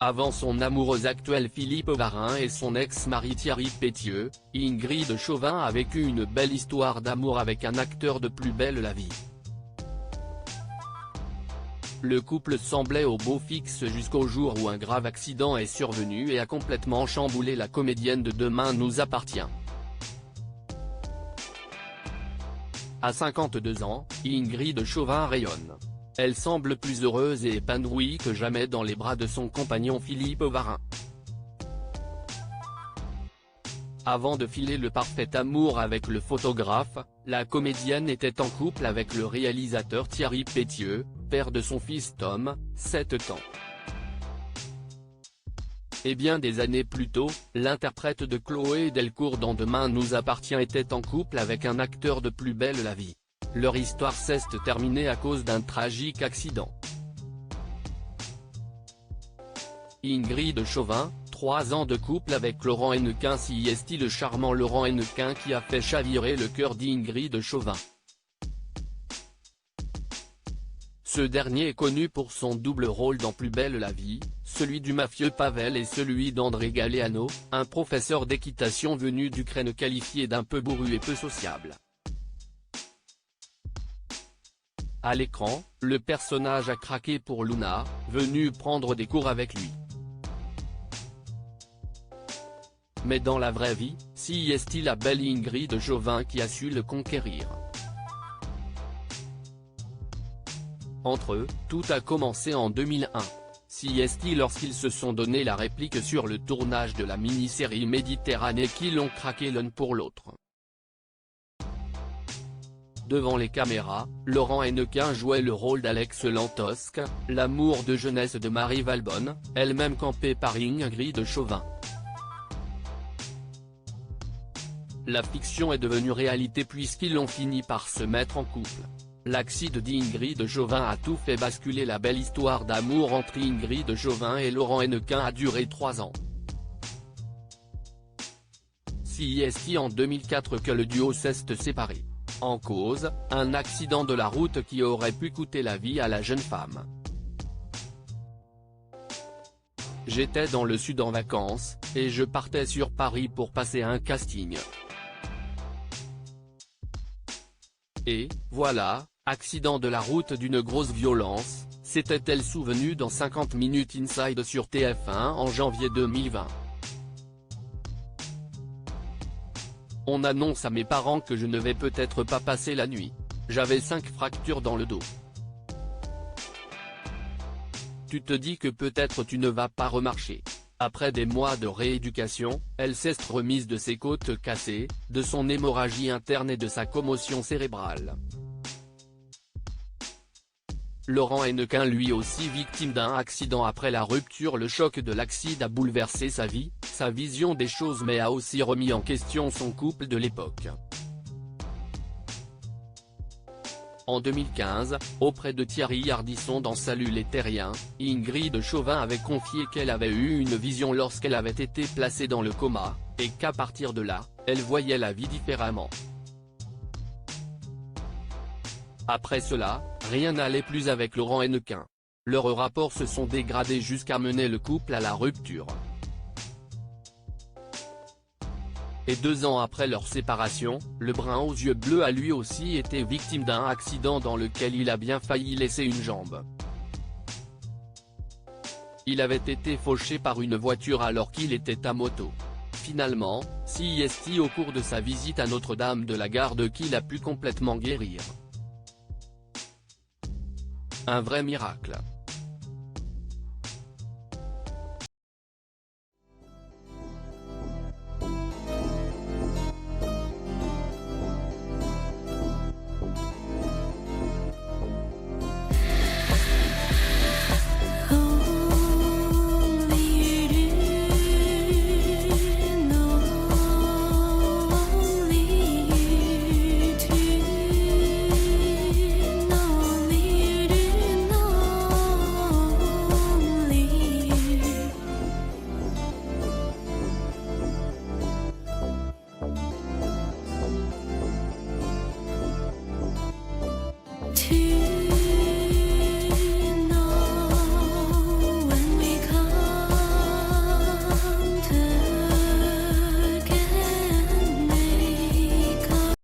Avant son amoureuse actuelle Philippe Varin et son ex-mari Thierry Pétieux, Ingrid Chauvin a vécu une belle histoire d'amour avec un acteur de Plus belle la vie. Le couple semblait au beau fixe jusqu'au jour où un grave accident est survenu et a complètement chamboulé la comédienne de Demain nous appartient. À 52 ans, Ingrid Chauvin rayonne. Elle semble plus heureuse et épanouie que jamais dans les bras de son compagnon Philippe Varin. Avant de filer le parfait amour avec le photographe, la comédienne était en couple avec le réalisateur Thierry Pétieux, père de son fils Tom, 7 ans. Et bien des années plus tôt, l'interprète de Chloé Delcourt dans Demain nous appartient était en couple avec un acteur de Plus belle la vie. Leur histoire s'est terminée à cause d'un tragique accident. Ingrid Chauvin, 3 ans de couple avec Laurent Hennequin. Si est-il le charmant Laurent Hennequin qui a fait chavirer le cœur d'Ingrid Chauvin. Ce dernier est connu pour son double rôle dans Plus belle la vie, celui du mafieux Pavel et celui d'André Galeano, un professeur d'équitation venu d'Ukraine qualifié d'un peu bourru et peu sociable. À l'écran, le personnage a craqué pour Luna, venue prendre des cours avec lui. Mais dans la vraie vie, si est-il la belle Ingrid Chauvin qui a su le conquérir. Entre eux, tout a commencé en 2001. Si est-il lorsqu'ils se sont donné la réplique sur le tournage de la mini-série Méditerranée qu'ils ont craqué l'un pour l'autre. Devant les caméras, Laurent Hennequin jouait le rôle d'Alex Lantosque, l'amour de jeunesse de Marie Valbonne, elle-même campée par Ingrid Chauvin. La fiction est devenue réalité puisqu'ils ont fini par se mettre en couple. L'accident d'Ingrid Chauvin a tout fait basculer. La belle histoire d'amour entre Ingrid Chauvin et Laurent Hennequin a duré 3 ans. Si est en 2004 que le duo s'est séparé. En cause, un accident de la route qui aurait pu coûter la vie à la jeune femme. J'étais dans le sud en vacances, et je partais sur Paris pour passer un casting. Et, voilà, accident de la route d'une grosse violence, s'était-elle souvenue dans 50 Minutes Inside sur TF1 en janvier 2020. On annonce à mes parents que je ne vais peut-être pas passer la nuit. J'avais 5 fractures dans le dos. Tu te dis que peut-être tu ne vas pas remarcher. Après des mois de rééducation, elle s'est remise de ses côtes cassées, de son hémorragie interne et de sa commotion cérébrale. Laurent Hennequin lui aussi victime d'un accident après la rupture. Le choc de l'accident a bouleversé sa vie, sa vision des choses mais a aussi remis en question son couple de l'époque. En 2015, auprès de Thierry Ardisson dans Salut les Terriens, Ingrid Chauvin avait confié qu'elle avait eu une vision lorsqu'elle avait été placée dans le coma, et qu'à partir de là, elle voyait la vie différemment. Après cela, rien n'allait plus avec Laurent Hennequin. Leurs rapports se sont dégradés jusqu'à mener le couple à la rupture. Et 2 ans après leur séparation, le brun aux yeux bleus a lui aussi été victime d'un accident dans lequel il a bien failli laisser une jambe. Il avait été fauché par une voiture alors qu'il était à moto. Finalement, si est au cours de sa visite à Notre-Dame de la Garde qu'il a pu complètement guérir. Un vrai miracle.